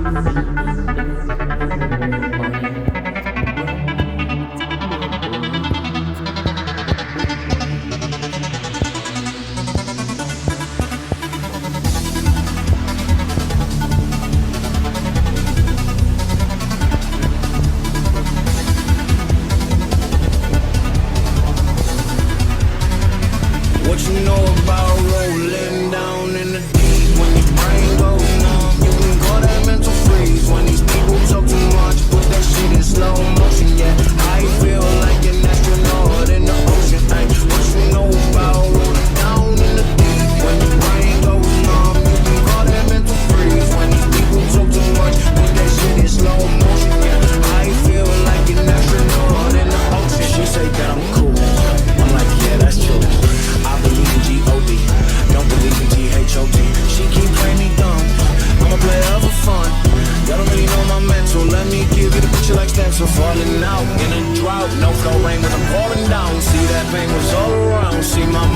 What you know about rolling down in the deep? When your brain goes numb, you can call that mental freeze. When these people talk too much, put that shit in slow motion. Yeah, I feel like an astronaut in the ocean. Ay, what you know about rolling down in the deep? When your brain goes numb, you can call that mental freeze. When these people talk too much, put that shit in slow motion. Yeah, I feel like an astronaut in the ocean. She say that I'm cool. I'm like, yeah, that's true. I believe in G-O-D, don't believe in G-H-O-T. She keep playing me dumb, I'm a player for fun. Y'all don't really know my mental, let me give you the picture like stencil. Falling out in a drought, no flow rain when I'm pouring down. See that pain was all around, see my